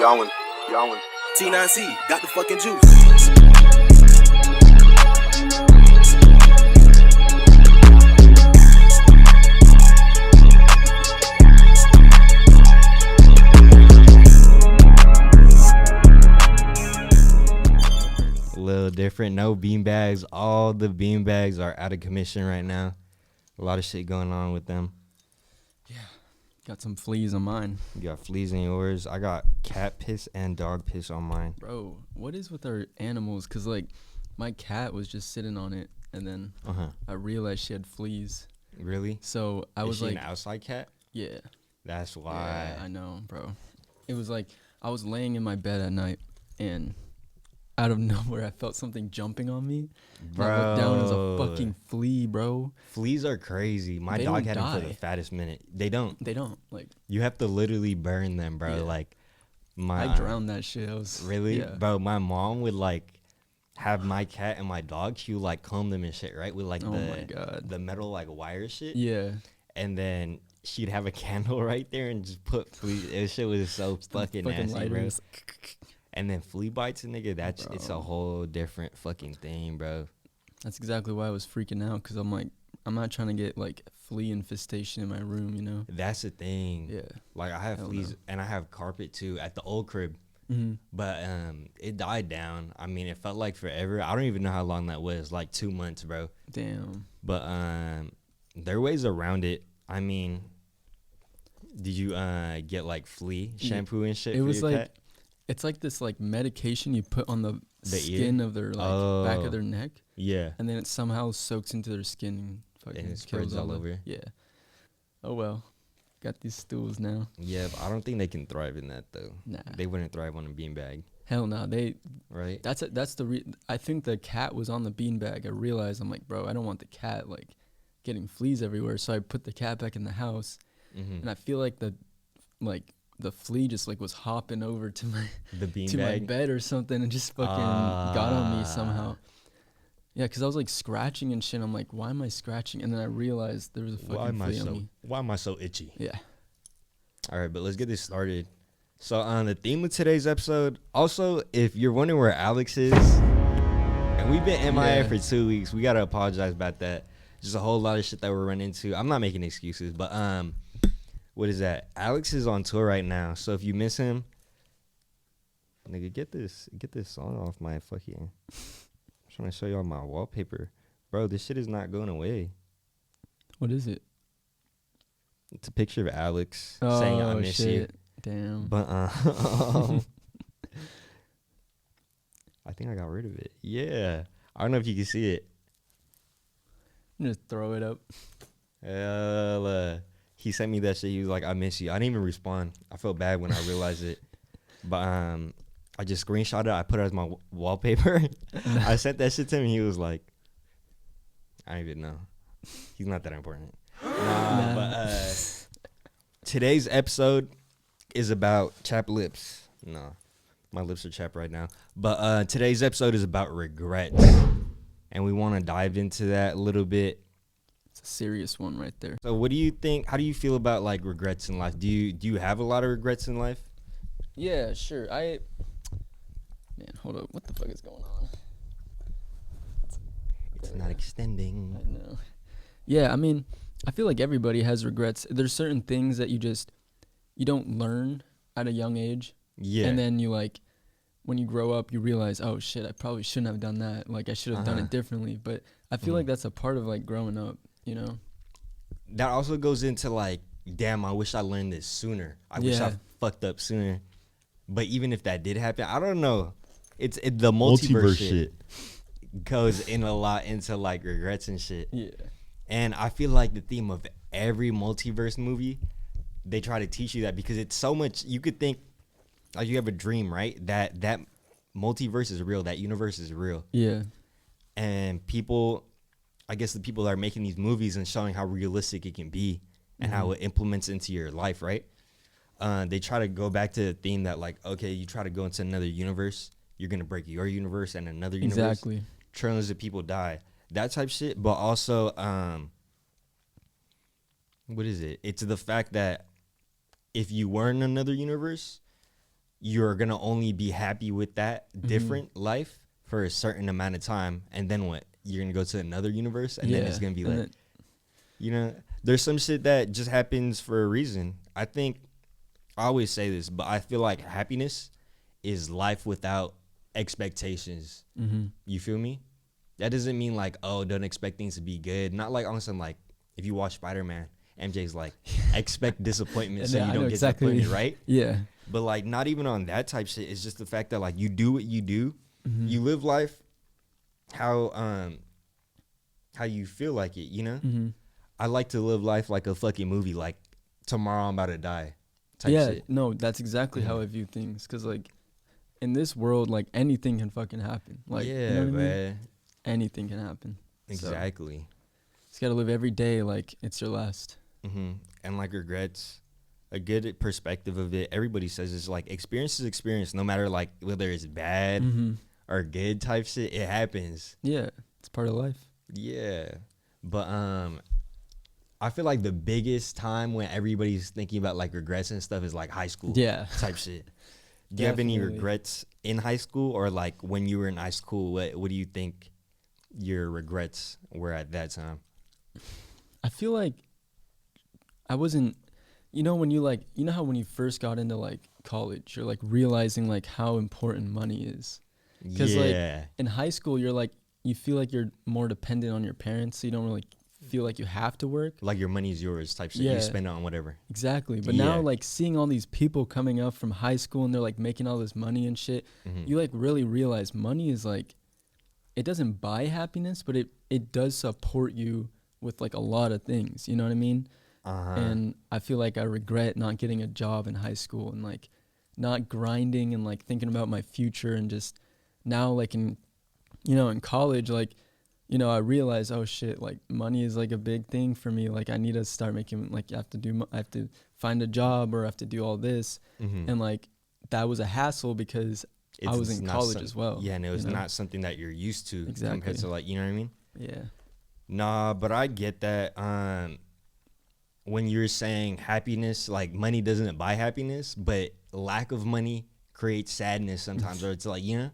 Y'all T9C, got the fucking juice. A little different. No beanbags. All the beanbags are out of commission right now. A lot of shit going on with them. Got some fleas on mine. You got fleas in yours. I got cat piss and dog piss on mine. Bro, what is with our animals? Because, like, my cat was just sitting on it, and then I realized she had fleas. Really? So I was Is she like, an outside cat? yeah. That's why. Yeah, I know, bro. It was like I was laying in my bed at night, and out of nowhere, I felt something jumping on me. Bro. And I looked down, it was a fucking flea, bro. Fleas are crazy. My They dog don't had them for die. the fattest minute. They don't. They don't. Like, You have to literally burn them, bro. Yeah. Like, my. I drowned that shit. I was Really? Yeah. Bro, my mom would, like, have my cat and my dog. She would, like, comb them and shit, right? With, like, Oh my God. the metal, like, wire shit. Yeah. And then she'd have a candle right there and just put fleas. This shit was so fucking nasty, lighters. bro. And then flea bites, nigga, it's a Bro. whole different fucking thing, bro. That's exactly why I was freaking out, because I'm like, I'm not trying to get, like, flea infestation in my room, you know? That's the thing. Yeah. Like, I have Hell fleas no. and I have carpet, too, at the old crib. Mm-hmm. But it died down. I mean, it felt like forever. I don't even know how long that was, like 2 months, bro. Damn. But there are ways around it. I mean, did you get, like, flea shampoo and shit It for was your like, cat? it's like this, like, medication you put on the The skin ear? of their, like, back Oh. of their neck, Yeah. and then it somehow soaks into their skin and fucking it spreads kills all the- over. Yeah. Oh, well. Got these stools now. Yeah, but I don't think they can thrive in that, though. Nah. They wouldn't thrive on a beanbag, Hell no. right? That's the I think the cat was on the beanbag. I realized, I'm like, bro, I don't want the cat, like, getting fleas everywhere. So I put the cat back in the house, Mm-hmm. and I feel like the flea just, like, was hopping over to my The to my beanbag? bed or something and just fucking got on me somehow. Yeah, because I was, like, scratching and shit. I'm like, why am I scratching? And then I realized there was a fucking flea on me. Why am I so itchy? Yeah. All right, but let's get this started. So on the theme of today's episode, also, if you're wondering where Alex is, and we've been MIA Yeah. for 2 weeks, we gotta apologize about that. Just a whole lot of shit that we're running into. I'm not making excuses, but what is that? Alex is on tour right now, so if you miss him, nigga, get this song off my fucking. I'm trying to show y'all my wallpaper, bro. This shit is not going away. What is it? It's a picture of Alex saying I miss you. shit. Damn. But I think I got rid of it. Yeah. I don't know if you can see it. Just throw it up. He sent me that shit. He was like, I miss you. I didn't even respond. I felt bad when I realized it. But I just screenshot it. I put it as my wallpaper. I sent that shit to him. He was like, I don't even know. He's not that important. Nah. But today's episode is about chapped lips. No, my lips are chapped right now. But today's episode is about regrets. And we want to dive into that a little bit. It's a serious one right there. So what do you think? How do you feel about, like, regrets in life? Do you have a lot of regrets in life? Yeah, sure. Man, hold up. What the fuck is going on? It's not extending. I know. Yeah, I mean, I feel like everybody has regrets. There's certain things that you don't learn at a young age. Yeah. And then you, like, when you grow up, you realize, oh shit, I probably shouldn't have done that. Like, I should have done it differently. But I feel like that's a part of, like, growing up, you know? That also goes into, like, damn, I wish I learned this sooner. I wish I Yeah. fucked up sooner. But even if that did happen, I don't know. The multiverse shit goes in a lot into, like, regrets and shit. Yeah. And I feel like the theme of every multiverse movie, they try to teach you that, because it's so much. You could think, like, you have a dream, right? That multiverse is real. That universe is real. Yeah. And people, I guess the people that are making these movies and showing how realistic it can be and how it implements into your life, right? They try to go back to the theme that, like, okay, you try to go into another universe, you're going to break your universe and another universe. Exactly. Trillions of people die. That type shit. But also, what is it? It's the fact that if you were in another universe, you're gonna only be happy with that different life for a certain amount of time, and then what? You're gonna go to another universe, and then it's gonna be like, you know, there's some shit that just happens for a reason. I think I always say this, but I feel like happiness is life without expectations. You feel me? That doesn't mean like, oh, don't expect things to be good. Not like on some like, if you watch Spider-Man, MJ's like, expect disappointment so you don't get disappointed, right? Yeah. But like, not even on that type shit. It's just the fact that like you do what you do, you live life how you feel like it. You know, I like to live life like a fucking movie. Like tomorrow I'm about to die. Type shit. No, that's exactly how I view things. Cause like in this world, like anything can fucking happen. Like, yeah, you know what I man. mean? Anything can happen. Exactly. So, just gotta live every day like it's your last. And like regrets, a good perspective of it. Everybody says it's like experience is experience, no matter like whether it's bad or good type shit. It happens. Yeah, it's part of life. Yeah, but I feel like the biggest time when everybody's thinking about like regrets and stuff is like high school. Yeah, type shit. Do you have any regrets in high school, or like when you were in high school? What do you think your regrets were at that time? I feel like I wasn't, you know, when you like, you know how when you first got into like college, you're like realizing like how important money is. Because like in high school, you're like, you feel like you're more dependent on your parents, so you don't really feel like you have to work. Like your money's yours type shit. You spend it on whatever. Exactly. But now like seeing all these people coming up from high school and they're like making all this money and shit, you like really realize money is like, it doesn't buy happiness, but it does support you with like a lot of things. You know what I mean? And I feel like I regret not getting a job in high school and like not grinding and like thinking about my future, and just now like in, you know, in college, like, you know, I realized, oh shit, like money is like a big thing for me. Like I need to start making, like I have to find a job, or I have to do all this. And like that was a hassle because I was in college as well. Yeah, and it was not something that you're used to compared to like, you know what I mean? Yeah. Nah, but I get that. When you're saying happiness, like money doesn't buy happiness, but lack of money creates sadness sometimes, or it's like, you know?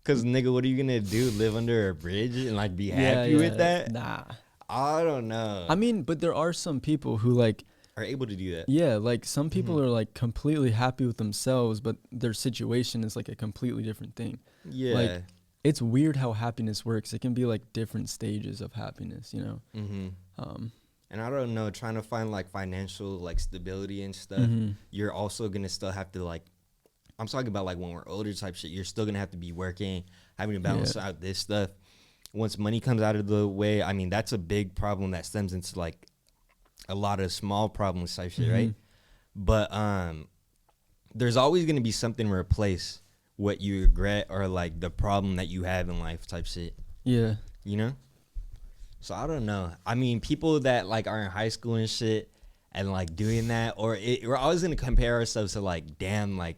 Cause nigga, what are you gonna do? Live under a bridge and like be happy with that? Nah. I don't know. I mean, but there are some people who like are able to do that. Yeah, like some people are like completely happy with themselves, but their situation is like a completely different thing. Yeah. Like it's weird how happiness works. It can be like different stages of happiness, you know? And I don't know, trying to find like financial like stability and stuff, you're also gonna still have to like, I'm talking about like when we're older type shit, you're still gonna have to be working, having to balance out this stuff. Once money comes out of the way, I mean, that's a big problem that stems into like a lot of small problems type shit, right? But there's always gonna be something to replace what you regret or like the problem that you have in life type shit. Yeah. You know? So I don't know. I mean, people that like are in high school and shit and like doing that, or we're always gonna compare ourselves to like, damn, like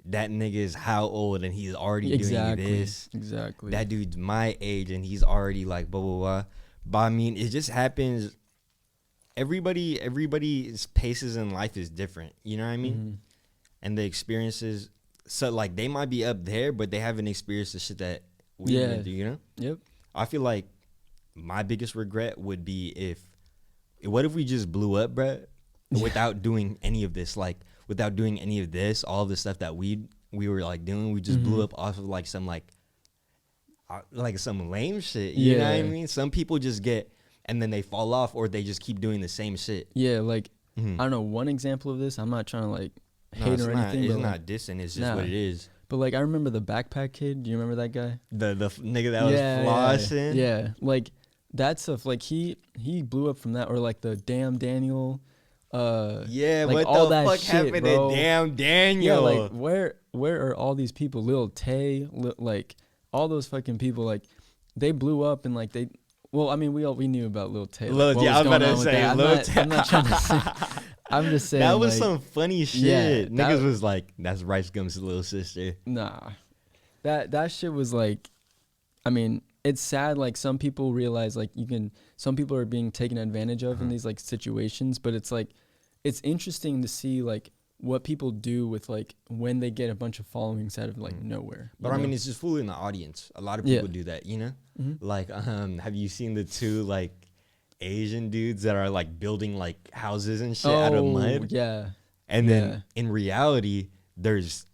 that nigga is how old and he's already doing this. Exactly. That dude's my age and he's already like blah blah blah. But I mean, it just happens. Everybody's paces in life is different. You know what I mean? And the experiences. So like they might be up there, but they haven't experienced the shit that we do. You know? Yep. I feel like my biggest regret would be what if we just blew up, bruh, without doing any of this, like without doing any of this, all of the stuff that we were like doing, we just blew up off of like some some lame shit. You know what I mean? Some people just get, and then they fall off, or they just keep doing the same shit. Yeah, like I don't know, one example of this, I'm not trying to like hate or anything. It's not dissing, it's just what it is. But like I remember the backpack kid. Do you remember that guy? The nigga that was flossing? Yeah. Like that stuff, like he blew up from that, or like the Damn Daniel. Yeah, like what all the that fuck shit, happened bro. to Damn Daniel? Yeah, like where are all these people? Lil Tay, like all those fucking people, like they blew up and like they. Well, I mean, we knew about Lil Tay. Like, I was about to say Lil Tay. I'm not trying to say. I'm just saying that was like, some funny shit. Yeah, Niggas was like, "That's Rice Gum's little sister." Nah, that shit was like, I mean, it's sad. Like some people realize like some people are being taken advantage of in these like situations, but it's like, it's interesting to see like what people do with like when they get a bunch of followings out of like nowhere. But you I know? mean, it's just fooling the audience. A lot of Yeah. people do that, you know? Mhm. Like, have you seen the two like Asian dudes that are like building like houses and shit out of mud? Yeah. And Yeah. then in reality, there's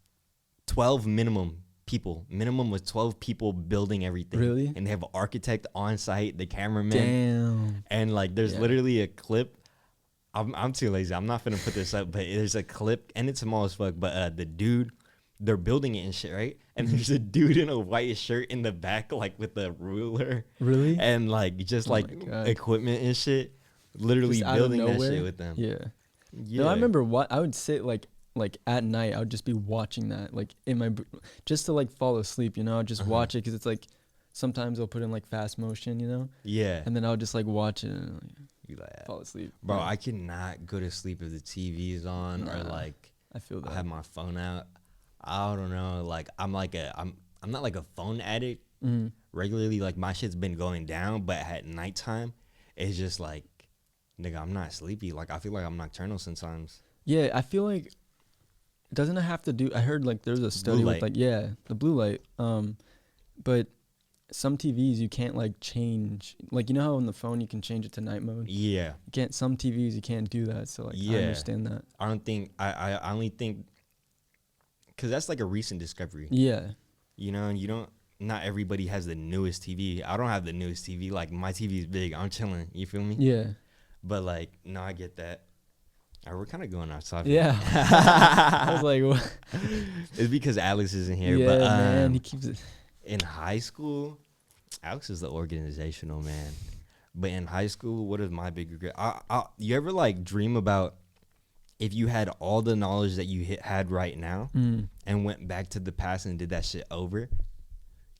12 minimum people. Minimum was 12 people building everything. Really? And they have an architect on site, the cameraman. Damn. And like there's Yeah. literally a clip. I'm too lazy. I'm not finna put this up, but there's a clip and it's small as fuck. But the dude, they're building it and shit, right? And there's a dude in a white shirt in the back, like with a ruler Really? and like just Oh my like God. equipment and shit. Literally Just out of building that nowhere? shit with them. Yeah. Yeah. No, I remember what I would sit like at night. I would just be watching that like in my just to like fall asleep. You know, I'd just watch it because it's like sometimes I'll put in like fast motion. You know, Yeah. and then I'll just like watch it and like, You like, fall asleep. bro, Yeah. I cannot go to sleep if the TV's on or Nah. like I feel that. I have my phone out. I don't know. Like I'm not like a phone addict Mhm. regularly. Like my shit's been going down, but at nighttime, it's just like, nigga, I'm not sleepy. Like I feel like I'm nocturnal sometimes. Yeah, I feel like doesn't it have to do? I heard like there's a study with light. like the blue light. But some TVs you can't like change. Like you know how on the phone you can change it to night mode. Yeah, You can't. Some TVs you can't do that. So like I Yeah. understand that. I don't think I only think because that's like a recent discovery. Yeah. You know, and you don't. Not everybody has the newest TV. I don't have the newest TV. Like my TV is big. I'm chilling. You feel me? Yeah. But like, no, I get that. All right, we're kind of going outside. Yeah. I was like, what? It's because Alex isn't here. Yeah, but man, he keeps it. in high school, Alex is the organizational man. But in high school, what is my big regret? You ever like dream about if you had all the knowledge that you had right now and went back to the past and did that shit over?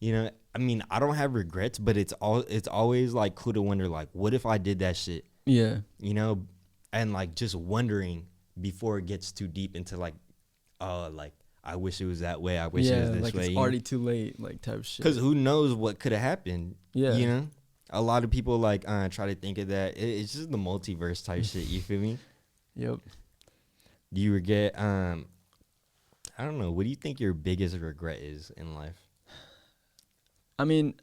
You know, I mean, I don't have regrets, but it's always like cool to wonder, like, what if I did that shit? Yeah. You know, and like just wondering before it gets too deep into like, oh, like I wish it was that way. I wish it was this like way. it's you know? already too late, like type shit. Because who knows what could have happened? Yeah. You know, a lot of people like try to think of that. It's just the multiverse type shit. You feel me? Yep. Do you regret? I don't know. What do you think your biggest regret is in life? I mean,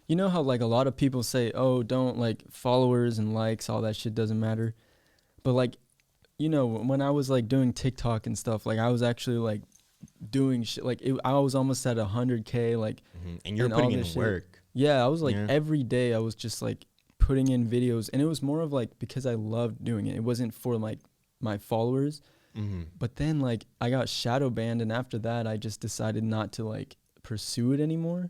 you know how like a lot of people say, "Oh, don't like followers and likes, all that shit doesn't matter." But like, you know, when I was like doing TikTok and stuff, like I was actually like doing shit. Like I was almost at 100K. Like, And you're and all putting in this shit. work. yeah, I was like Yeah. every day I was just like putting in videos, and it was more of like because I loved doing it. It wasn't for like my followers. But then like I got shadow banned, and after that I just decided not to like pursue it anymore.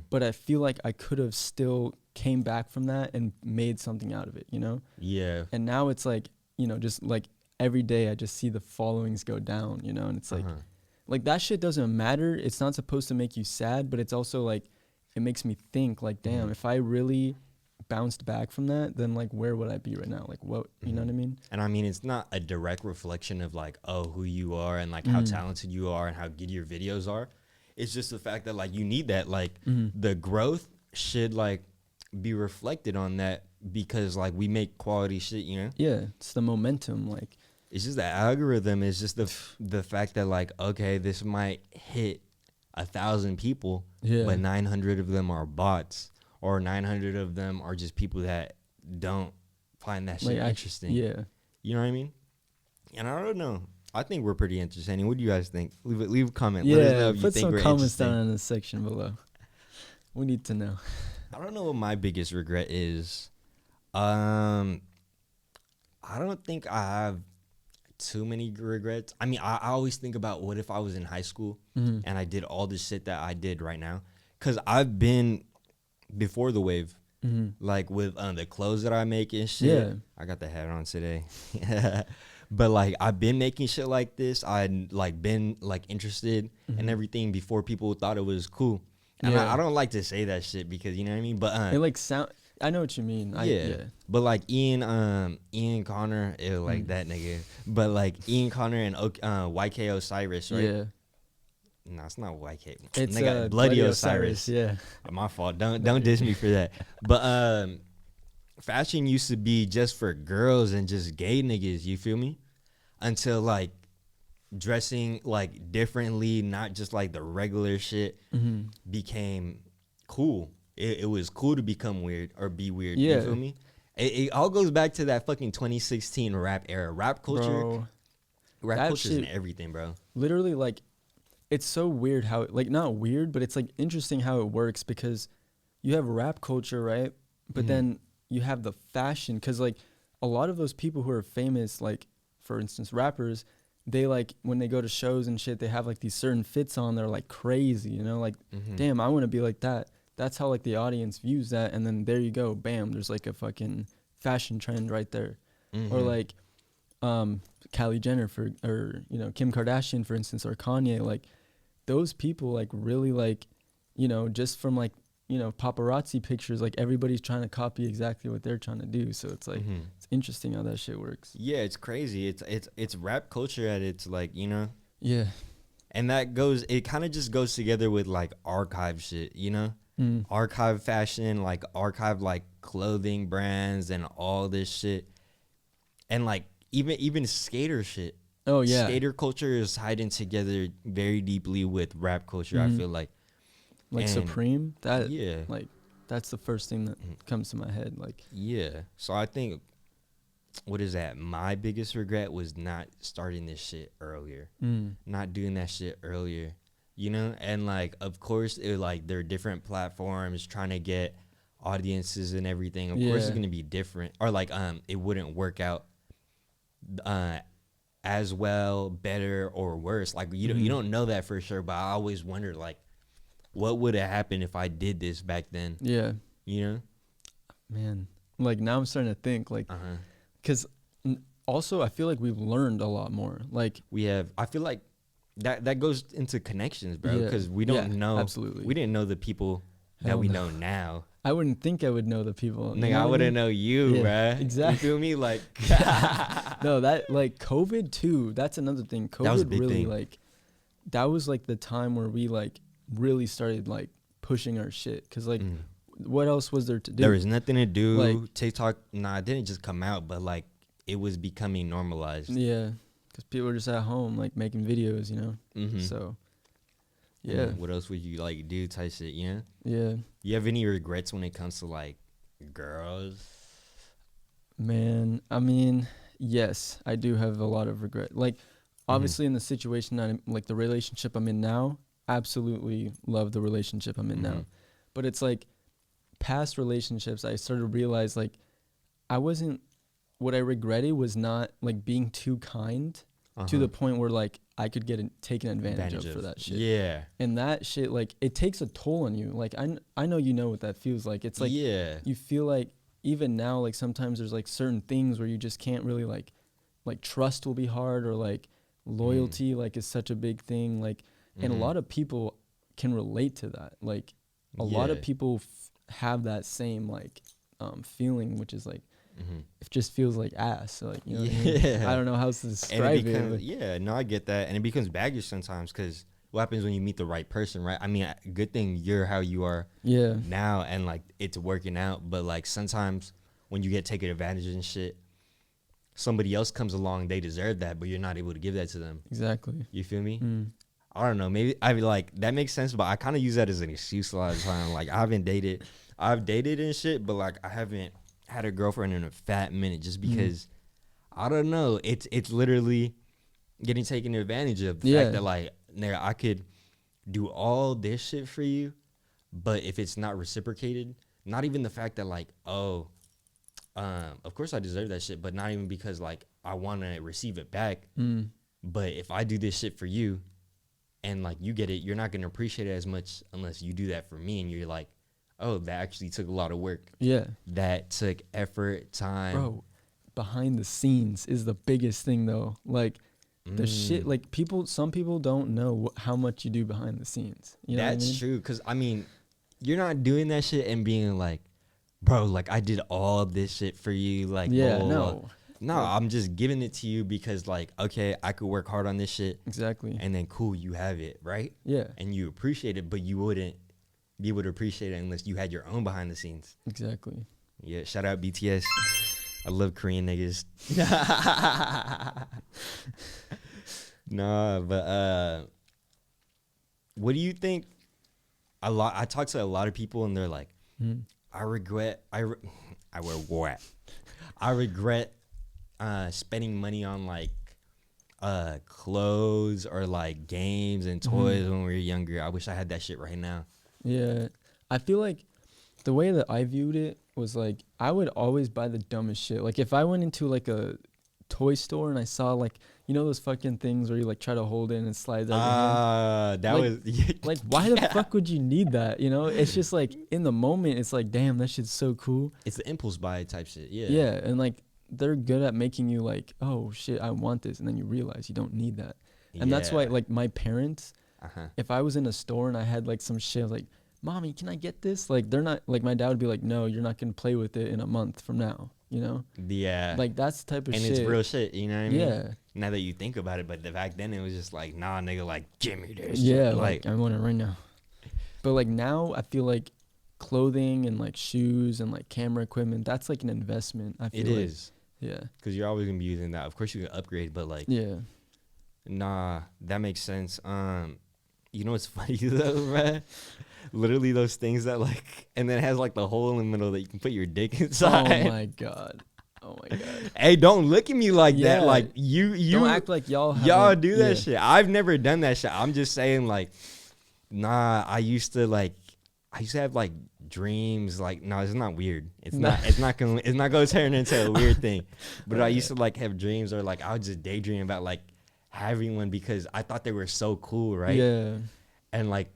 But I feel like I could have still came back from that and made something out of it, you know? Yeah. And now it's like, you know, just like every day I just see the followings go down, you know? And it's like that shit doesn't matter. It's not supposed to make you sad, but it's also like it makes me think like, damn, if I really bounced back from that, then like where would I be right now? Like what, you know what I mean? And I mean, it's not a direct reflection of like, oh, who you are and like how talented you are and how good your videos are. It's just the fact that like you need that, like the growth should like be reflected on that because like we make quality shit, you know? Yeah, it's the momentum. Like, It's just the algorithm. It's just the fact that like, okay, this might hit 1,000 people, Yeah. but 900 of them are bots or 900 of them are just people that don't find that shit like interesting. Yeah. You know what I mean? And I don't know. I think we're pretty entertaining. What do you guys think? Leave a comment. Let us know Yeah, if you put think some we're comments interesting. down in the section below. We need to know. I don't know what my biggest regret is. I don't think I have too many regrets. I mean, I always think about what if I was in high school and I did all the shit that I did right now. Because I've been before the wave, like with the clothes that I make and shit. Yeah. I got the hat on today. But like I've been making shit like this. I'd like been like interested in everything before people thought it was cool. And Yeah. I don't like to say that shit because you know what I mean. But It like sound. I know what you mean. yeah. But like Ian Connor, like that nigga. But like Ian Connor and YK Osiris, right? Yeah. No, it's not YK. It's Nigga, Bloody Osiris. Yeah. My fault. Don't diss me for that. But fashion used to be just for girls and just gay niggas. You feel me? Until like dressing like differently, not just like the regular shit, became cool. It was cool to become weird or be weird. Yeah. You feel me? It all goes back to that fucking 2016 rap era. Rap culture, Bro, rap that culture is in shit- everything, bro. literally, like, it's so weird how, like, not weird, but it's, like, interesting how it works because you have rap culture, right? But then you have the fashion because, like, a lot of those people who are famous, like, for instance, rappers, they, like, when they go to shows and shit, they have, like, these certain fits on. They're, like, crazy, you know? Like, damn, I want to be like that. That's how, like, the audience views that. And then there you go. Bam, there's, like, a fucking fashion trend right there. Or, like, Kylie Jenner or, you know, Kim Kardashian, for instance, or Kanye, like, those people, like, really, like, you know, just from, like, you know, paparazzi pictures, like, everybody's trying to copy exactly what they're trying to do. So it's, like, it's interesting how that shit works. Yeah, it's crazy. It's rap culture at its, like, you know? Yeah. And it kind of just goes together with, like, archive shit, you know? Archive fashion, like, archive, like, clothing brands and all this shit. And, like, even skater shit. Oh, yeah. Skater culture is tied in together very deeply with rap culture, I feel like. Like, And- Supreme, that, Yeah. like, that's the first thing that comes to my head. Like, Yeah. So I think, what is that? My biggest regret was not starting this shit earlier. Not doing that shit earlier. You know? And, like, of course, there are different platforms trying to get audiences and everything. Of course, it's Yeah. going to be different. Or, like, it wouldn't work out as well, better, or worse. Like, you don't know that for sure, but I always wondered, like, what would have happened if I did this back then? yeah, You know? man. Like, now I'm starting to think, like, because also I feel like we've learned a lot more. Like, I feel like that goes into connections, bro, Yeah. because we don't Yeah, know. absolutely. We didn't know the people that Hell we no. know now. I wouldn't think I would know the people. you Nigga, know I what wouldn't mean? know you, Yeah, bruh. exactly. You feel me? Like, No, that, like, COVID too, that's another thing. COVID was a big really, thing. like, that was, like, the time where we, like, really started, like, pushing our shit. Because, like, what else was there to do? there was nothing to do. Like- TikTok, it didn't just come out, but, like, it was becoming normalized. Yeah, because people were just at home, like, making videos, you know? Mhm. So, And yeah, then what else would you, like, do type shit, you know? yeah. You have any regrets when it comes to, like, girls? Man, I mean, yes, I do have a lot of regret. Like, obviously, in the situation that I'm, like, the relationship I'm in now, absolutely love the relationship I'm in now. But it's like past relationships, I started to realize, like, what I regretted was not, like, being too kind to the point where, like, I could get taken advantage of for that shit. Yeah. And that shit, like, it takes a toll on you. Like, I know you know what that feels like. It's like, yeah. you feel like even now, like, sometimes there's, like, certain things where you just can't really, like trust will be hard, or, like, loyalty, like, is such a big thing. Like, and a lot of people can relate to that. Like, a lot of Yeah. people have that same, like, feeling, which is, like, it just feels like ass. So, like, you know what I mean? Yeah. I don't know how to And describe it it. becomes, but- yeah, no, I get that. And it becomes baggage sometimes, because what happens when you meet the right person, right? I mean, good thing you're how you are yeah. now, and, like, it's working out. But, like, sometimes when you get taken advantage of and shit, somebody else comes along, they deserve that, but you're not able to give that to them. Exactly. You feel me? I don't know. Maybe I mean, like, that makes sense, but I kind of use that as an excuse a lot of the time. Like, I've dated and shit, but, like, I haven't had a girlfriend in a fat minute, just because I don't know. It's literally getting taken advantage of. The fact that, like, nigga, I could do all this shit for you, but if it's not reciprocated, not even the fact that, like, of course I deserve that shit, but not even because, like, I want to receive it back. But if I do this shit for you, and, like, you get it, you're not gonna appreciate it as much unless you do that for me, and you're like, oh, that actually took a lot of work. Yeah. That took effort, time. Bro, behind the scenes is the biggest thing, though. Like, the shit, like, some people don't know how much you do behind the scenes. You know That's what I mean? true, because, I mean, you're not doing that shit and being like, bro, like, I did all this shit for you. Like, Yeah, blah, blah, blah. no. No, I'm just giving it to you because, like, okay, I could work hard on this shit. Exactly. And then, cool, you have it, right? Yeah. And you appreciate it, but you wouldn't be able to appreciate it unless you had your own behind the scenes. Exactly. Yeah, shout out BTS. I love Korean niggas. Nah, but what do you think? I talk to a lot of people and they're like, I regret spending money on like clothes or like games and toys when we were younger. I wish I had that shit right now. Yeah, I feel like the way that I viewed it was like I would always buy the dumbest shit. Like if I went into like a toy store and I saw like, you know, those fucking things where you like try to hold it and it slides out your hand. That like, was like why the fuck would you need that? You know, it's just like in the moment it's like, damn, that shit's so cool. It's the impulse buy type shit. Yeah. Yeah, and like they're good at making you like, oh shit, I want this, and then you realize you don't need that. And that's why like my parents, if I was in a store and I had like some shit like, mommy, can I get this? Like they're not like, my dad would be like, no, you're not gonna play with it in a month from now, you know? Yeah. Like that's the type of and shit. it's real shit, you know what I mean? Yeah. Now that you think about it, but back then it was just like, nah, nigga, like, give me this. Yeah, shit. like I want it right now. But like now I feel like clothing and like shoes and like camera equipment, that's like an investment. I feel it like. is. Yeah. Because you're always gonna be using that. Of course you can upgrade, but like, Yeah. nah, that makes sense. You know what's funny though, man? Literally those things that like, and then it has like the hole in the middle that you can put your dick inside. Oh my god. Oh my god. Hey, don't look at me like Yeah. that. Like you Don't act like y'all do that shit. I've never done that shit. I'm just saying like, nah, I used to have like dreams. Like, no, it's not weird. It's not gonna turn into a weird thing. But I used to like have dreams, or like I would just daydream about like having one because I thought they were so cool, right? Yeah. And like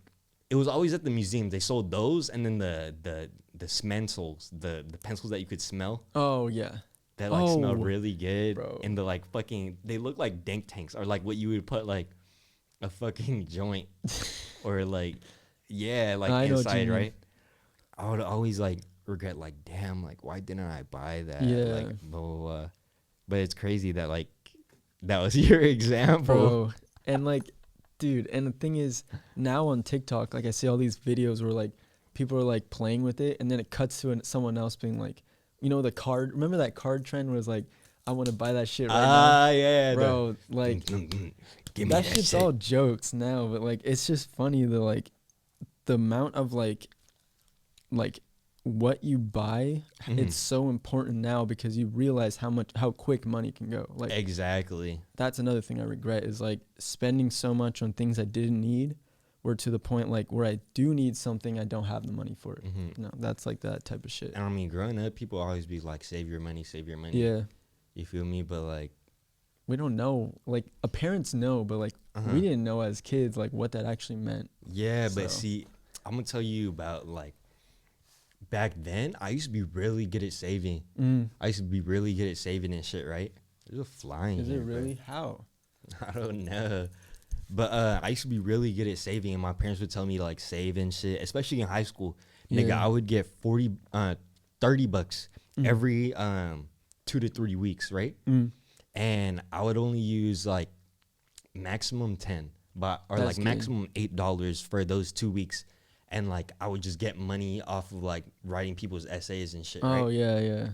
it was always at the museum. They sold those, and then the smentals, the pencils that you could smell. Oh yeah. That like smell really good, bro. and the like fucking, they look like dank tanks, or like what you would put like a fucking joint, or like like I know what you inside, mean. right? I would always like regret, like, damn, like why didn't I buy that? Yeah. Like blah, blah, blah. But it's crazy that like that was your example, Bro. And like, dude, and the thing is, now on TikTok, like I see all these videos where like people are like playing with it, and then it cuts to someone else being like, you know, the card. Remember that card trend was like, I want to buy that shit right now. Yeah, Bro. Like give me that shit's shit. all jokes now, but like it's just funny the like the amount of like what you buy. It's so important now because you realize how quick money can go. Like Exactly. that's another thing I regret is like spending so much on things I didn't need, where to the point like where I do need something, I don't have the money for it. No, that's like that type of shit. And I mean, growing up, people always be like, save your money, save your money. Yeah. You feel me? But like, We don't know. Like parents know, but like we didn't know as kids like what that actually meant. yeah, but So. see, I'm gonna tell you about like back then. I used to be really good at saving. I used to be really good at saving and shit, right? There's a fly in Is here, it bro. really? How? I don't know. But I used to be really good at saving, and my parents would tell me to like save and shit, especially in high school. Nigga, Yeah. I would get $30 every 2 to 3 weeks, right? And I would only use like maximum 10, or That's like good. maximum $8 for those 2 weeks. And like I would just get money off of like writing people's essays and shit, Oh right? yeah, yeah.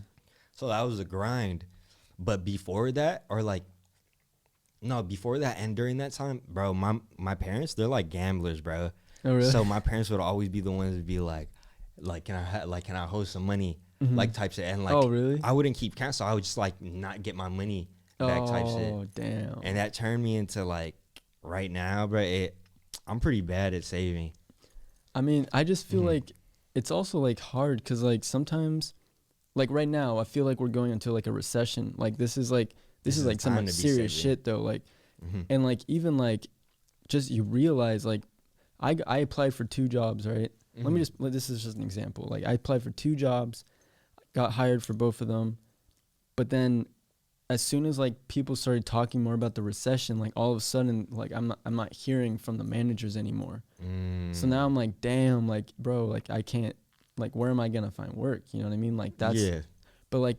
So that was a grind. But before that, before that and during that time, bro, my parents, they're like gamblers, bro. Oh really? So my parents would always be the ones to be like can I host some money, like type shit. And like, Oh, really? I wouldn't keep count, so I would just like not get my money back type shit. Oh damn. And that turned me into like right now, bro. I'm pretty bad at saving. I mean, I just feel like it's also like hard because like sometimes, like right now, I feel like we're going into like a recession. Like this is like some time like to be serious saving. shit though. Like, and like even like, just you realize like, I applied for 2 jobs, right? This is just an example. Like I applied for 2 jobs, got hired for both of them, but then as soon as like people started talking more about the recession, like all of a sudden like I'm not hearing from the managers anymore. So now I'm like, damn, like bro, like I can't, like where am I gonna find work? You know what I mean? Like that's, Yeah. but like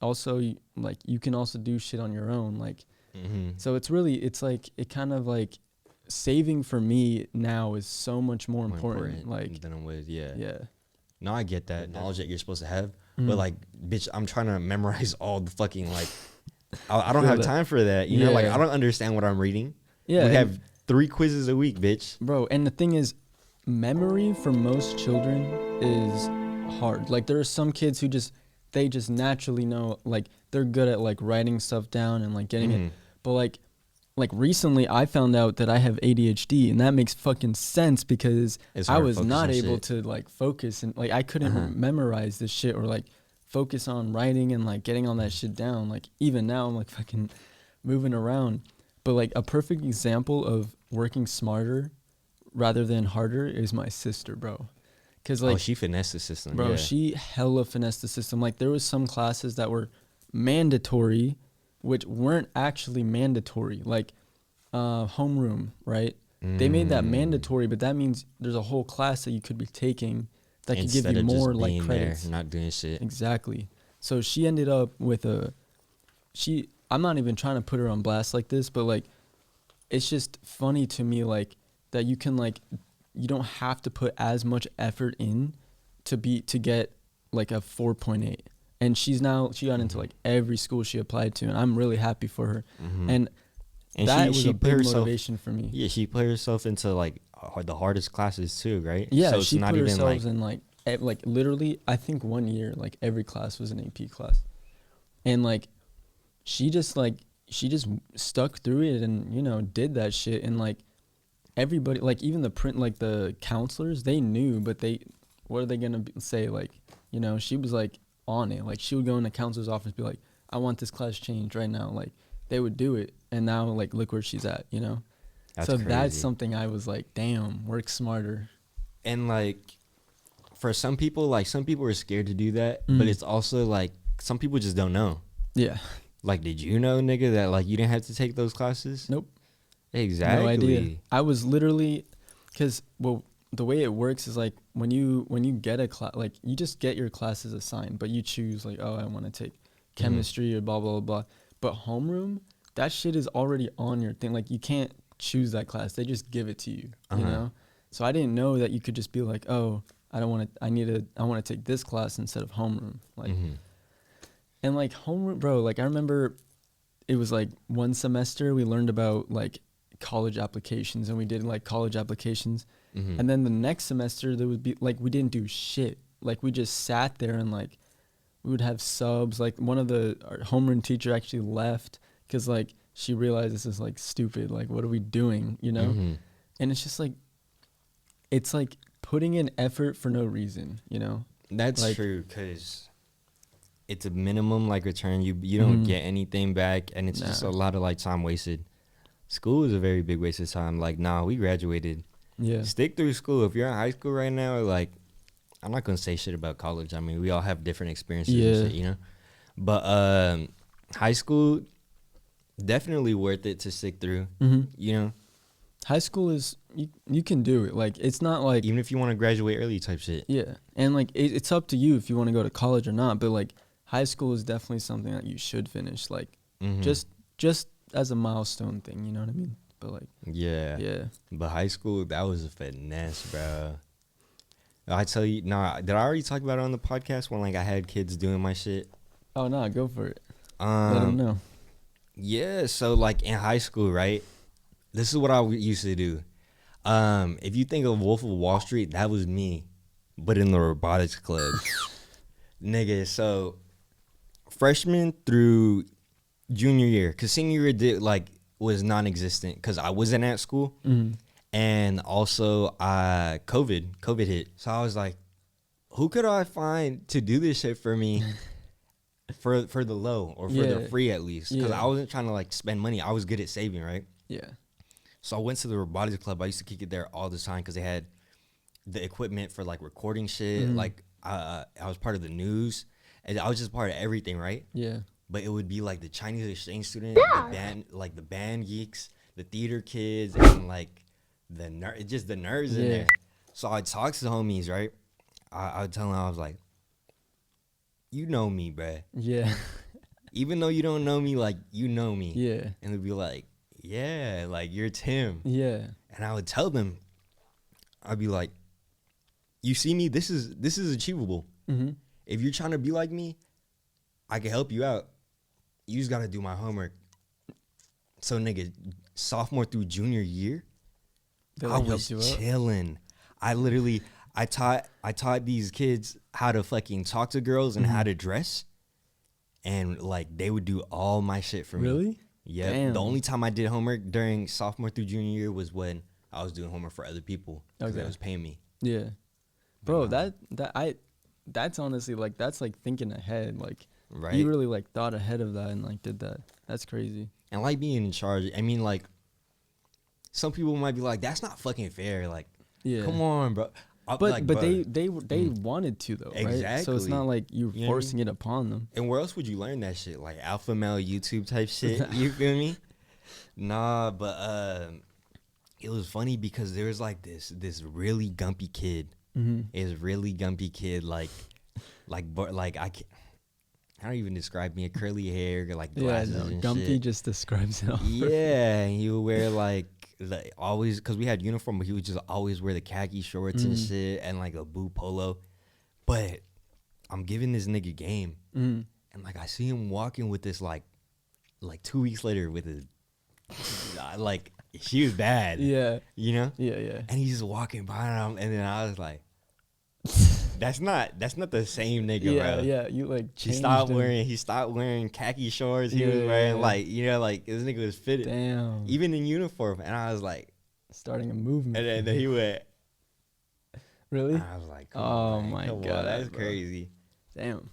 also like you can also do shit on your own. Like, so it's like it kind of like saving for me now is so much more important. Like than it was, yeah. yeah, No, I get that knowledge that you're supposed to have, but like, bitch, I'm trying to memorize all the fucking like. I don't Feel have that. time for that. You know, like Yeah. I don't understand what I'm reading. Yeah, We have 3 quizzes a week, bitch. bro, and the thing is, memory for most children is hard. Like there are some kids who they just naturally know, like they're good at like writing stuff down and like getting it. But like recently I found out that I have ADHD, and that makes fucking sense because It's I hard to was focus not on able shit. to like focus, and like I couldn't memorize this shit or like focus on writing and like getting all that shit down. Like even now I'm like fucking moving around. But like a perfect example of working smarter rather than harder is my sister, bro. Cause like, She finessed the system, bro, yeah. she hella finessed the system. Like there was some classes that were mandatory, which weren't actually mandatory. Like homeroom, right? They made that mandatory, but that means there's a whole class that you could be taking that could give Instead you of just more like being credits. there, not doing shit. Exactly. So she ended up with I'm not even trying to put her on blast like this, but like it's just funny to me like that you can like you don't have to put as much effort in to get like a 4.8. And she got into like every school she applied to, and I'm really happy for her. And that was a big motivation for me. Yeah, she put herself into like the hardest classes too, right? Yeah, so it's she not put even herself like in like literally I think 1 year like every class was an AP class. And like she just stuck through it and did that shit. And like everybody, like even the counselors, they knew, but what are they gonna say? Like she was like on it. Like she would go in the counselor's office and be like, I want this class changed right now. Like they would do it, and now like look where she's at. That's So crazy. that's something I was like, damn, work smarter. And like for some people are scared to do that, but it's also like some people just don't know. Yeah. Like, did you know, nigga, that like you didn't have to take those classes? Nope. Exactly. No idea. I was literally, because the way it works is like when you get a class, like you just get your classes assigned, but you choose like, oh, I want to take chemistry or blah blah blah. But homeroom, that shit is already on your thing. Like you can't choose that class; they just give it to you. You know. So I didn't know that you could just be like, oh, I want to take this class instead of homeroom. Like, and like homeroom, bro. Like I remember, it was like one semester we learned about like college applications, and we did like college applications. And then the next semester there would be like we didn't do shit. Like we just sat there and like we would have subs. Like one of our homeroom teacher actually left because like she realized this is like stupid. Like what are we doing? And it's just like it's like putting in effort for no reason. That's like, true, because it's a minimum like return. You don't get anything back, and it's just a lot of like time wasted. School is a very big waste of time. Like, nah, we graduated. Yeah. Stick through school. If you're in high school right now, like, I'm not gonna say shit about college. I mean, we all have different experiences and shit, But high school, definitely worth it to stick through. High school is you can do it. Like it's not like Even if you want to graduate early type shit. Yeah, and like it's up to you if you want to go to college or not. But like high school is definitely something that you should finish. Like just as a milestone thing. You know what I mean? But like yeah. But high school, that was a finesse, bro. I tell you, did I already talk about it on the podcast when like I had kids doing my shit? Oh no, go for it. Let them know. Yeah, so like in high school, right? This is what I used to do. If you think of Wolf of Wall Street, that was me, but in the robotics club. Nigga, so freshman through junior year, because senior year was non-existent because I wasn't at school. And also COVID hit. So I was like, who could I find to do this shit for me for the low or for the free at least? Because I wasn't trying to like spend money. I was good at saving, right? Yeah. So I went to the robotics club. I used to kick it there all the time because they had the equipment for like recording shit. Like I was part of the news, and I was just part of everything, right? Yeah. But it would be like the Chinese exchange student, the band geeks, the theater kids, and like the nerds in there. So I'd talk to the homies, right? I would tell them, I was like, you know me, bruh. Yeah. Even though you don't know me, like, you know me. Yeah. And they'd be like, yeah, like, you're Tim. Yeah. And I would tell them, I'd be like, you see me? This is achievable. If you're trying to be like me, I can help you out. You just got to do my homework. So, nigga, sophomore through junior year, They, I like, was helped you out? chilling. I taught these kids how to fucking talk to girls and Mm-hmm. how to dress, and like they would do all my shit for me. Really? Yeah. Damn. The only time I did homework during sophomore through junior year was when I was doing homework for other people because they Okay. was paying me. Yeah. Bro, nah. that's honestly like that's like thinking ahead. Like Right. you really like thought ahead of that and like did that. That's crazy. And like being in charge. I mean, like some people might be like, "That's not fucking fair." Like, Yeah. come on, bro. But bro. they wanted to though, right? So it's Exactly. not like you're You know what I forcing it upon them. And where else would you learn that shit? Like alpha male YouTube type shit. You feel me? Nah, but it was funny because there was like this really gumpy kid. Mm-hmm. Is really gumpy kid like I can't. I don't even describe me. Curly hair, like Yeah, glasses no, and Gumpy shit. just describes it all. Yeah, he would wear like always because we had uniform, but he would just always wear the khaki shorts and Mm. shit and like a boot polo. But I'm giving this nigga game, Mm. and like I see him walking with this like 2 weeks later with his like she was bad, Yeah. you know, Yeah. and he's just walking by him, and then I was like, that's not the same nigga, Yeah, bro. yeah. You like He changed stopped him. wearing khaki shorts. He was Yeah, wearing yeah. like, you know, like this nigga was fitted Damn. even in uniform, and I was like, Starting a movement. and then he went. Really? I was like, come Oh on, man, my come on, God, that's bro. crazy. Damn.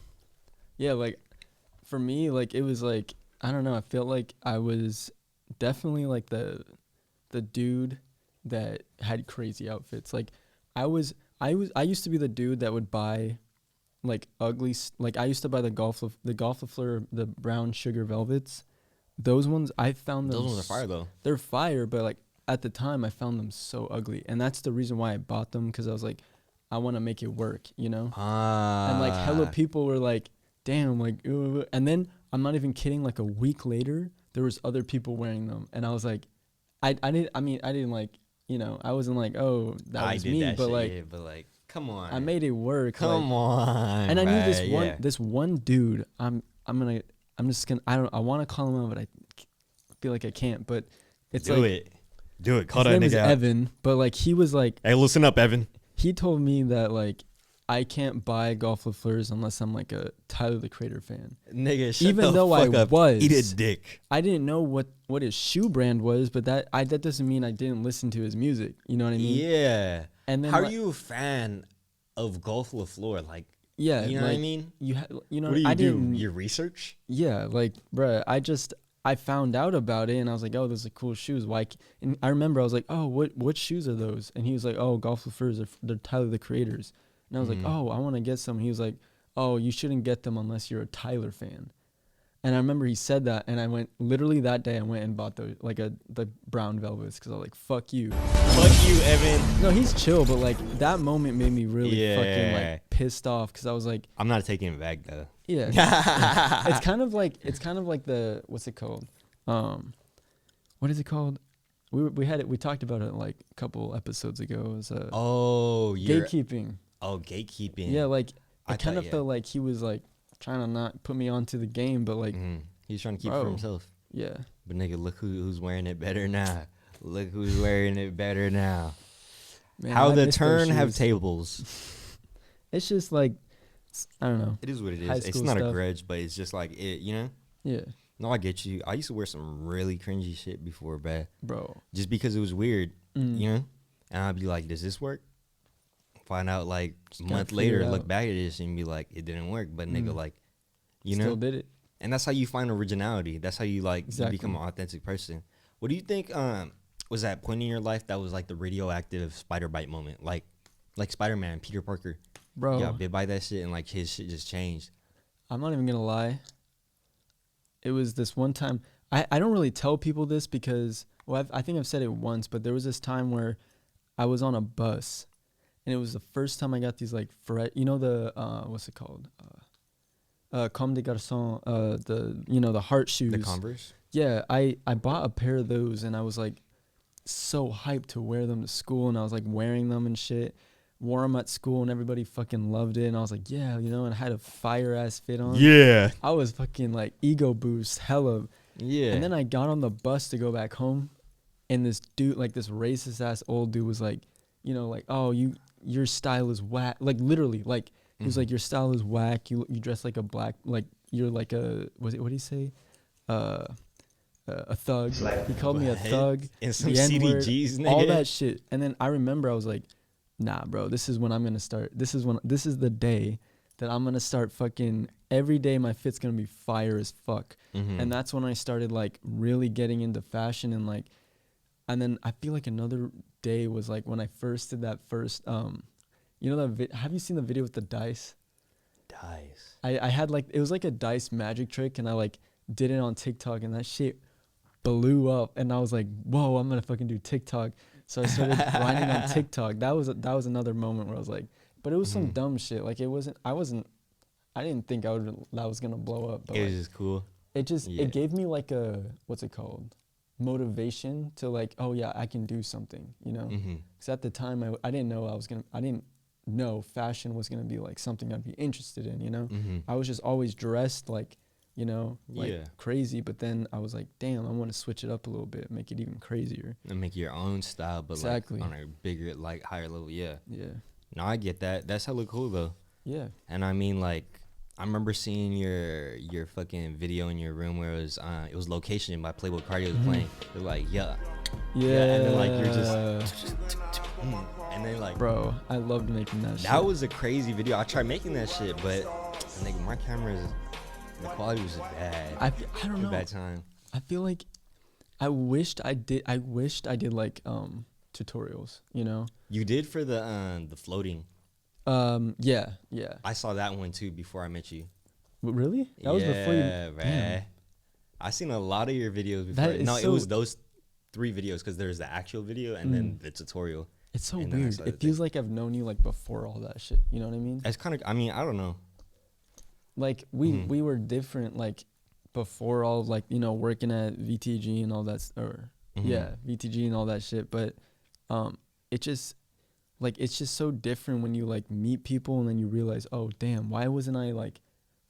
Yeah, like for me, like it was like I don't know. I felt like I was definitely like the dude that had crazy outfits. Like I used to be the dude that would buy like ugly like I used to buy the Golf Lafleur, the brown sugar velvets. Those ones I found them Those ones are fire though. they're fire, but like at the time I found them so ugly, and that's the reason why I bought them, because I was like, I want to make it work, you know. And like hella people were like, damn, like, and then I'm not even kidding, like a week later there was other people wearing them, and I was like, I didn't like, you know, I wasn't like, oh, that was me, but shit, like yeah, but like, come on, I made it work. come like, on, and I knew this bruh, one yeah. this one dude. I want to call him out, but I feel like I can't. But it's do like it, do it. Call his that name is nigga out. Evan. But like he was like, Hey, listen up, Evan. he told me that like I can't buy Golf Lafleurs unless I'm like a Tyler the Creator fan. Nigga, shut Even the though I fuck up. was. Eat a dick. I didn't know what his shoe brand was, but that doesn't mean I didn't listen to his music. You know what I mean? Yeah. And then how are like, you a fan of Golf Lafleur? Like, yeah, you know what I like, mean? You know, What do you I do? didn't. Your research? Yeah, like, bruh, I found out about it, and I was like, oh, those are cool shoes. Why? And I remember I was like, oh, what shoes are those? And he was like, oh, Golf Lafleurs, they're Tyler the Creators. And I was like, oh, I want to get some. He was like, oh, you shouldn't get them unless you're a Tyler fan. And I remember he said that, and I went, literally that day, I went and bought the brown velvets, because I was like, fuck you. Fuck you, Evan. No, he's chill, but like that moment made me really fucking Yeah. like pissed off, because I was like, I'm not taking it back though. yeah. Yeah. It's kind of like the what's it called? What is it called? We talked about it like a couple episodes ago. It was Oh, you're gatekeeping. gatekeeping. Yeah, like I I kind thought, of yeah. felt like he was like trying to not put me onto the game, but like He's trying to keep it for Bro. himself. yeah. But nigga, look who's wearing it better now. Look who's wearing it better now. Man, How I the miss those turn have shoes. tables. It's just like I don't know. It is what it High is. It's school not a stuff. grudge, but it's just like it, you know? Yeah, No, I get you. I used to wear some really cringy shit before, bruh. bro. Just because it was weird, Mm. you know? And I'd be like, does this work? Find out like a gotta month figure later, it look out. back at this and be like, it didn't work. But nigga, Mm. like, you Still know? did it. And that's how you find originality. That's how you like Exactly. you become an authentic person. What do you think was that point in your life that was like the radioactive spider bite moment? Like Spider-Man, Peter Parker. Bro, Yeah, bit by that shit and like his shit just changed. I'm not even gonna lie. It was this one time. I don't really tell people this because, well, I think I've said it once, but there was this time where I was on a bus, and it was the first time I got these like you know the what's it called? Comme des Garçons, the heart shoes. The Converse? Yeah, I bought a pair of those, and I was like so hyped to wear them to school, and I was like wearing them and shit. Wore them at school, and everybody fucking loved it, and I was like, yeah, you know, and I had a fire ass fit on. Yeah. I was fucking like ego boost, hella. Yeah. And then I got on the bus to go back home, and this dude, like this racist ass old dude, was like, you know, like, oh, your style is whack, like literally, like he was like, your style is whack. You dress like a black, like you're like a, what did he say? A thug. He called me a thug. And some the N-word, CDGs, nigga. all that shit. And then I remember I was like, nah, bro, this is when I'm gonna start. This is the day that I'm gonna start fucking every day. My fit's gonna be fire as fuck. And that's when I started like really getting into fashion and like, and then I feel like another day was like when I first did that first, you know that have you seen the video with the dice? Dice. I had like, it was like a dice magic trick, and I like did it on TikTok, and that shit blew up, and I was like, whoa, I'm gonna fucking do TikTok. So I started grinding on TikTok. That was another moment where I was like, but it was some dumb shit. Like I didn't think that was gonna blow up. But It was like, just cool. it gave me like a, what's it called, motivation to like, oh yeah, I can do something, you know? Because at the time I didn't know fashion was gonna be like something I'd be interested in, you know? I was just always dressed like, you know, like crazy. But then I was like, damn, I want to switch it up a little bit, make it even crazier. And make your own style, but Exactly. like on a bigger, like higher level. Yeah. Yeah. No, I get that. That's hella cool though. Yeah. And I mean, like, I remember seeing your fucking video in your room where it was Location by Playboy Cardi was playing. You're like, yeah. And then like you're just, and then like, bro, I loved making that shit. That was a crazy video. I tried making that shit, but nigga, my camera's, the quality was just bad. I don't know. Bad time. I feel like I wished I did like tutorials, you know? You did for the floating. Yeah. I saw that one too before I met you. Really? That was before you. Damn. I seen a lot of your videos before. No, it was those 3 videos because there's the actual video and then the tutorial. It's so weird. It feels like I've known you like before all that shit. You know what I mean? It's kind of. I mean, I don't know. Like we were different like before all, like, you know, working at VTG and all that, VTG and all that shit. But it just like, it's just so different when you like meet people and then you realize, oh damn, why wasn't I like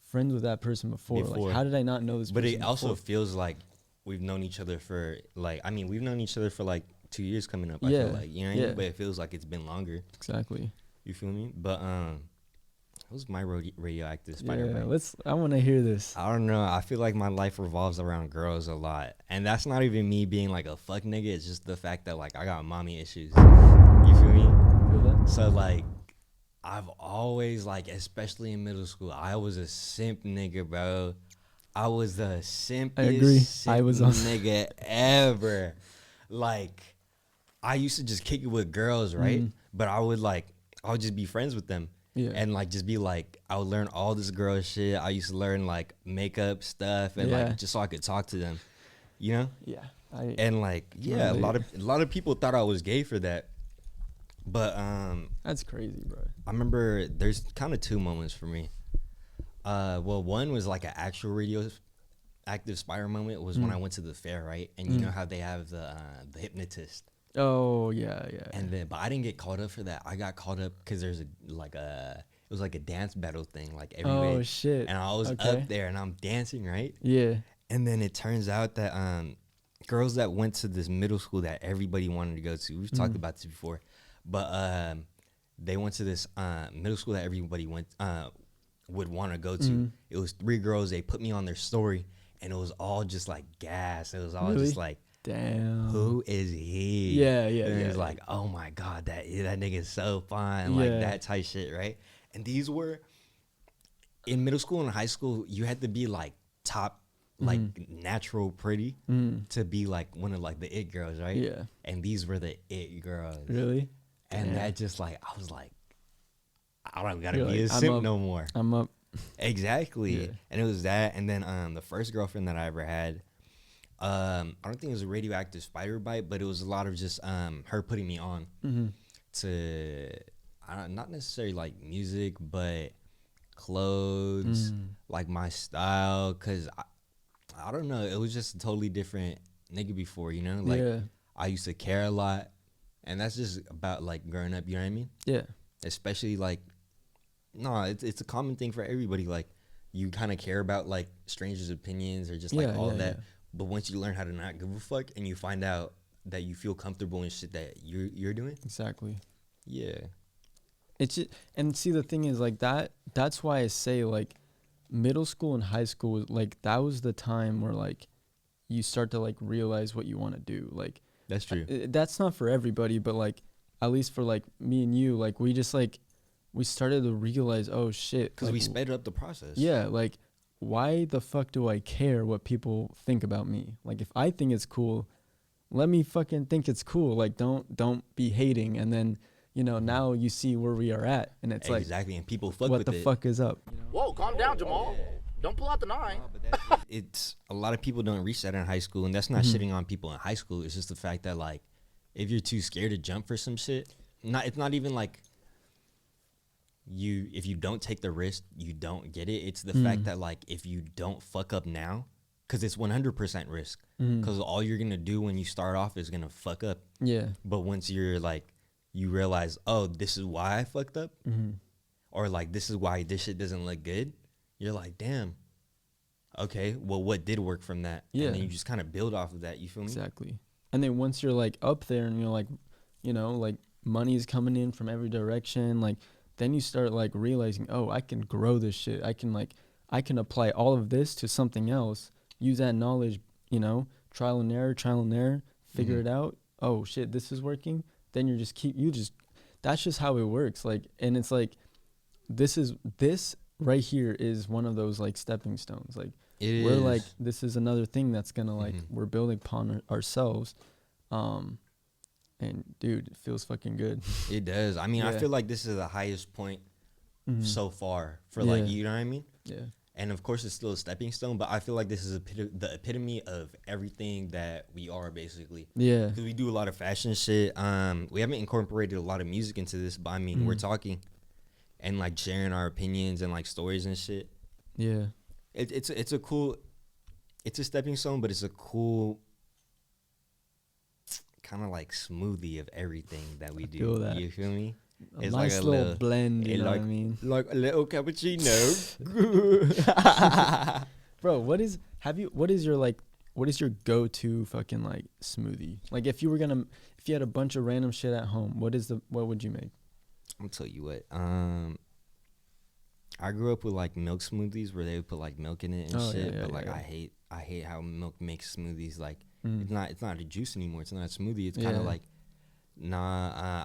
friends with that person before? Like, how did I not know this person? But it also before? feels like we've known each other for like, I mean, we've known each other for like 2 years coming up. I feel like, you know what I mean? But it feels like it's been longer. Exactly. You feel me? But it was my radioactive spider bite. I want to hear this. I don't know. I feel like my life revolves around girls a lot. And that's not even me being like a fuck nigga. It's just the fact that like I got mommy issues. You feel me? Feel that? So like I've always like, especially in middle school, I was a simp nigga, bro. I was the simpiest nigga ever. Like, I used to just kick it with girls, right? But I would just be friends with them. Yeah. And like just be like, I would learn all this girl shit. I used to learn like makeup stuff and like just so I could talk to them, you know? Yeah. And like, yeah, a lot of people thought I was gay for that. But that's crazy, bro. I remember there's kind of 2 moments for me. Well, one was like an actual radioactive spider moment was when I went to the fair, right? And you know how they have the hypnotist. Oh yeah. And then, but I didn't get caught up for that. I got caught up because there's it was like a dance battle thing, like every day. Oh shit! And I was up there and I'm dancing, right? Yeah. And then it turns out that girls that went to this middle school that everybody wanted to go to. We've talked about this before, but they went to this middle school that everybody would want to go to. It was 3 girls. They put me on their story, and it was all just like gas. It was all just like, damn, who is he? Yeah. And it was like, oh my god, that nigga is so fine, like that type shit, right? And these were in middle school and high school. You had to be like top, like natural pretty to be like one of like the it girls, right? Yeah. And these were the it girls. Really? And that just like, I was like, I don't gotta be a simp no more. I'm up. Exactly. Yeah. And it was that. And then the first girlfriend that I ever had, I don't think it was a radioactive spider bite, but it was a lot of just her putting me on to, not necessarily like music, but clothes, like my style. Cause I don't know, it was just a totally different nigga before, you know? Like I used to care a lot. And that's just about like growing up, you know what I mean? Yeah. Especially like, no, it's a common thing for everybody. Like you kind of care about like strangers' opinions or just like all that. But once you learn how to not give a fuck and you find out that you feel comfortable in shit that you're doing. Exactly. Yeah. It's just, and see, the thing is like that's why I say like middle school and high school, like that was the time where like you start to like realize what you want to do. Like That's true. that's not for everybody, but like at least for like me and you, like we just like we started to realize, oh shit, Because like, we sped up the process. yeah, like why the fuck do I care what people think about me? Like if I think it's cool, let me fucking think it's cool. Like don't be hating. And then, you know, now you see where we are at, and it's Exactly, and people fuck like, what with the it. fuck is up? Whoa, calm down, Jamal. Don't pull out the 9. It's a lot of people don't reach that in high school, and that's not shitting on people in high school. It's just the fact that like if you're too scared to jump for some shit, it's not even like if you don't take the risk, you don't get it. It's the fact that like if you don't fuck up now, because it's 100% risk, because all you're gonna do when you start off is gonna fuck up. Yeah. But once you're like, you realize, oh, this is why I fucked up, or like this is why this shit doesn't look good. You're like, damn. Okay, well, what did work from that? Yeah. And then you just kind of build off of that. You feel me? Exactly. And then once you're like up there and you're like, you know, like money's coming in from every direction, like then you start like realizing, oh, I can grow this shit. I can apply all of this to something else, use that knowledge, you know, trial and error, figure it out. Oh shit, this is working. Then that's just how it works. Like, and it's like, this right here is one of those like stepping stones. Like we're like, this is another thing that's gonna like, we're building upon ourselves. And dude, it feels fucking good. It does. I mean, I Yeah. feel like this is the highest point so far for like, Yeah. you know what I mean? Yeah. And of course, it's still a stepping stone, but I feel like this is the epitome of everything that we are basically. Yeah. Because we do a lot of fashion shit. We haven't incorporated a lot of music into this, but I mean, we're talking and like sharing our opinions and like stories and shit. Yeah. It's a stepping stone, but it's a cool kind of like smoothie of everything that we do. feel that. You feel me? A It's nice like a little blend, you it know like, what I mean? like a little cappuccino. Bro, what is your go-to fucking like smoothie? Like if you had a bunch of random shit at home, what would you make? I'm gonna tell you what. I grew up with like milk smoothies where they would put like milk in it and Oh, shit. yeah, but yeah, like yeah. I hate how milk makes smoothies. Like Mm. it's not a juice anymore. It's not a smoothie. It's kind of Yeah. like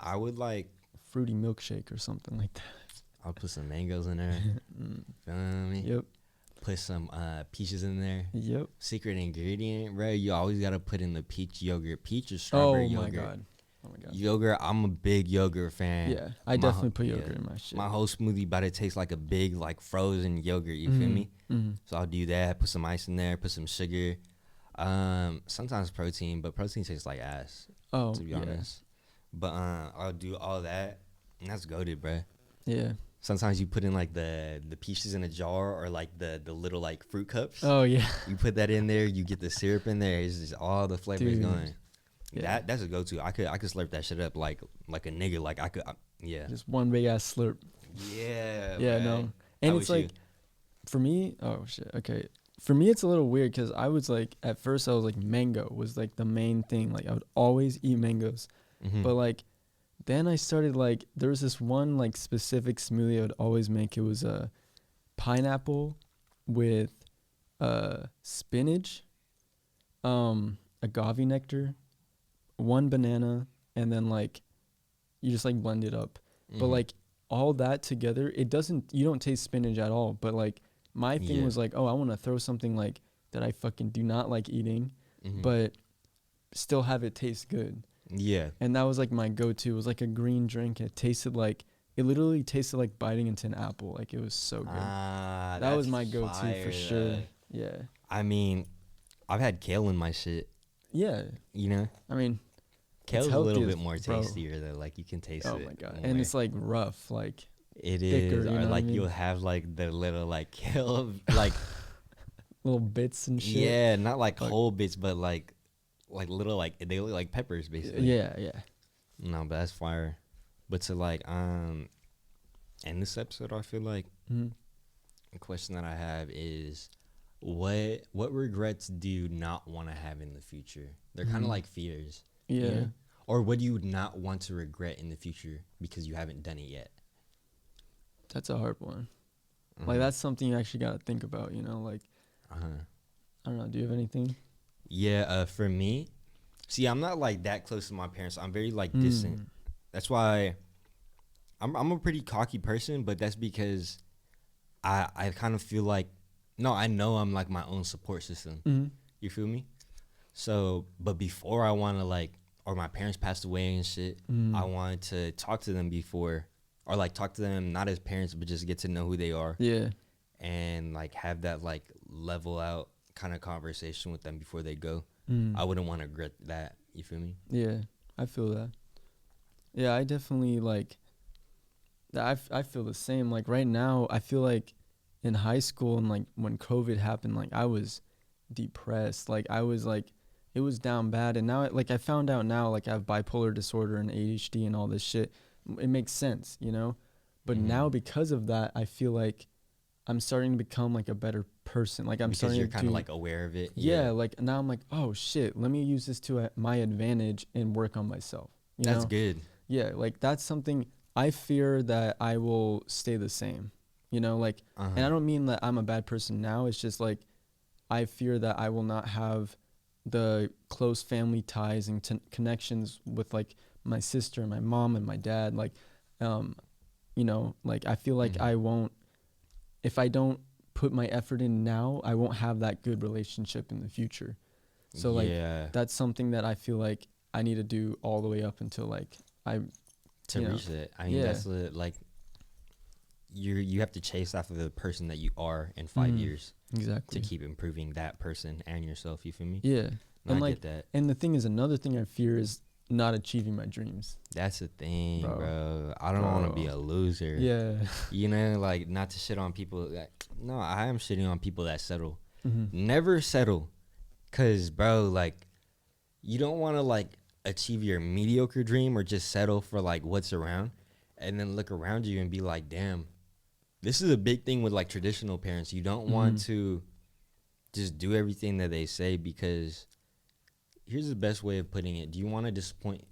I would like Fruity milkshake or something like that. I'll put some mangoes in there. Feel me? Yep. Put some peaches in there. Yep. Secret ingredient, bro. You always gotta put in the peach yogurt, peach or Oh strawberry my yogurt. god. Oh my god. Yogurt. I'm a big yogurt fan. Yeah, I My definitely whole- put yogurt yeah. in my shit. My whole smoothie about to taste like a big like frozen yogurt. You feel me? Mm-hmm. So I'll do that. Put some ice in there. Put some sugar. Sometimes protein, but protein tastes like ass. Oh, To be yeah. honest. But I'll do all that, and that's goated, bro. Yeah. Sometimes you put in like the peaches in a jar or like the little like fruit cups. Oh yeah. You put that in there. You get the syrup in there. It's just all the flavors Dude. going. Yeah. That's a go-to. I could slurp that shit up like a nigga. Like yeah. Just one big ass slurp. Yeah. Yeah, man. no. How And it's about you? like, for me, oh shit, okay. For me, it's a little weird because I was like, at first I was like, mango was like the main thing. Like I would always eat mangoes. Mhm. But like, then I started like, there was this one like specific smoothie I would always make. It was a pineapple with spinach, agave nectar, one banana, and then like, you just like blend it up. But Mhm. like all that together, you don't taste spinach at all. But like my thing Yeah. was like, oh, I want to throw something like that I fucking do not like eating, Mhm. but still have it taste good. yeah. And that was like my go-to. It was like a green drink. It literally tasted like biting into an apple. Like it was so good. That was That's my go-to fire, for sure. though. Yeah. I mean, I've had kale in my shit. Yeah. You know, I mean, kale's a healthy little as- bit more bro. tastier though. Like you can taste oh it. my god. more. And it's like rough, like it thicker, is, you or know what I like mean? you'll have like the little like kale, like little bits and shit. yeah, not like Fuck. whole bits, but like little like they look like peppers basically. Yeah, yeah. No, but that's fire. But to like end this episode, I feel like Mhm. a question that I have is what regrets do you not want to have in the future? They're kind of Mhm. like fears. Yeah. You know? Or what do you not want to regret in the future because you haven't done it yet? That's a hard one. Mhm. Like, that's something you actually got to think about, you know? Like, Uh-huh. I don't know. Do you have anything? Yeah, for me, see, I'm not like that close to my parents. I'm very like distant. That's why I'm a pretty cocky person, but that's because I kind of feel like, no, I know I'm like my own support system. Mm-hmm. You feel me? So, but before I want to like, or my parents passed away and shit, I wanted to talk to them before, or like talk to them not as parents, but just get to know who they are Yeah. and like have that like level out kind of conversation with them before they go. I wouldn't want to regret that. You feel me? Yeah. I feel that. Yeah, I definitely like that. I feel the same. Like right now, I feel like in high school and like when COVID happened, like I was depressed. Like I was like, it was down bad. And now, like I found out now, like I have bipolar disorder and ADHD and all this shit. It makes sense, you know? But now because of that, I feel like I'm starting to become like a better person. Like I'm Because starting you're to kind of like aware of it. yeah, like now I'm like, oh shit, let me use this to my advantage and work on myself. You That's know? good. Yeah, like that's something I fear that I will stay the same. You know, like, and I don't mean that I'm a bad person now. It's just like I fear that I will not have the close family ties and connections with like my sister and my mom and my dad. Like, you know, like I feel like I won't, if I don't put my effort in now, I won't have that good relationship in the future. So like that's something that I feel like I need to do all the way up until like to reach it. I mean, that's like you have to chase after the person that you are in 5 years. Exactly. To keep improving that person and yourself. You feel me? Yeah. And like, I get that. And the thing is, another thing I fear is not achieving my dreams. That's the thing, bro. I don't want to be a loser. Yeah. You know, like not to shit on people. No, I am shitting on people that settle. Mm-hmm. Never settle. Cause, bro, like, you don't want to like achieve your mediocre dream or just settle for like what's around and then look around you and be like, damn, this is a big thing with like traditional parents. You don't want to just do everything that they say because here's the best way of putting it. Do you want to disappoint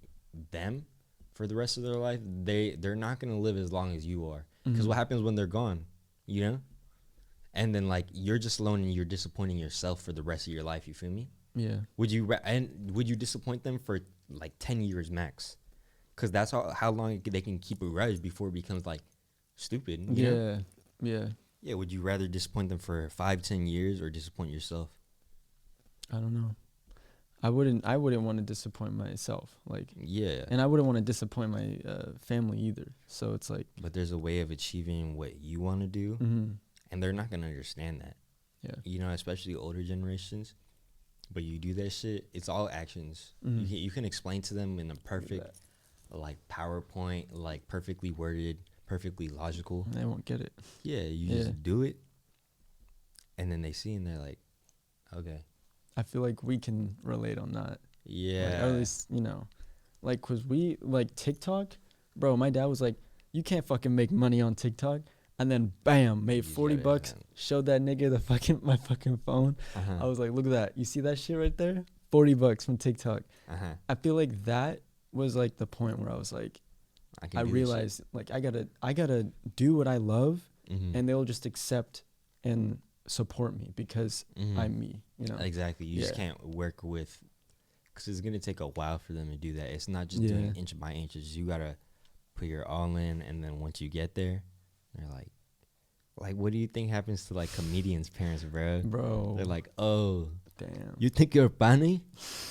them for the rest of their life? They're not going to live as long as you are. Because what happens when they're gone, you know? And then like you're just alone and you're disappointing yourself for the rest of your life. You feel me? Yeah. Would you disappoint them for like 10 years max? Because that's how long they can keep a grudge before it becomes like stupid. You know? Yeah. Yeah. Would you rather disappoint them for 5-10 years or disappoint yourself? I don't know. I wouldn't want to disappoint myself. Like, yeah. And I wouldn't want to disappoint my family either. So it's like, but there's a way of achieving what you want to do, and they're not gonna understand that. Yeah. You know, especially older generations. But you do that shit, it's all actions. You can explain to them in a perfect, like PowerPoint, like perfectly worded, perfectly logical. They won't get it. Yeah, you just do it, and then they see and they're like, okay. I feel like we can relate on that. Yeah. Like, at least, you know, like, cause we like TikTok, bro. My dad was like, "You can't fucking make money on TikTok." And then bam, made $40. Showed that nigga my fucking phone. I was like, look at that. You see that shit right there? $40 from TikTok. I feel like that was like the point where I was like, I realized like I gotta do what I love, and they'll just accept and support me because I'm me. You know? Exactly. You just can't work with, because it's gonna take a while for them to do that. It's not just doing inch by inches. You gotta put your all in, and then once you get there, they're like, what do you think happens to like comedians' parents, bro? They're like, oh, damn, you think you're funny?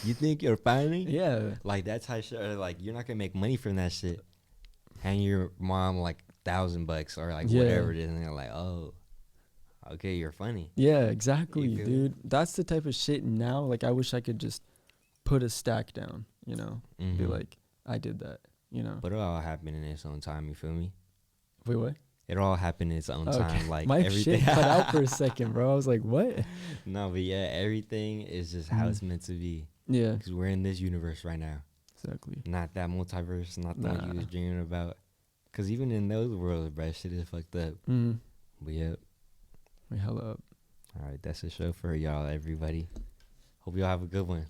You think you're funny? Yeah, like that type of shit. Or like you're not gonna make money from that shit. Hand your mom like $1,000 or like whatever it is, and they're like, oh, okay, you're funny. Yeah, exactly, dude. That's the type of shit now. Like I wish I could just put a stack down, you know, be like, I did that, you know. But it all happened in its own time. You feel me? Wait, what? It all happened in its own time. Like my everything shit cut out for a second, bro. I was like, what? No, but yeah, everything is just how it's meant to be. Yeah. Because we're in this universe right now. Exactly. Not that multiverse, not the one you was dreaming about. Because even in those worlds, bro, shit is fucked up. But yep. We hella up. All right, that's the show for y'all, everybody. Hope y'all have a good one.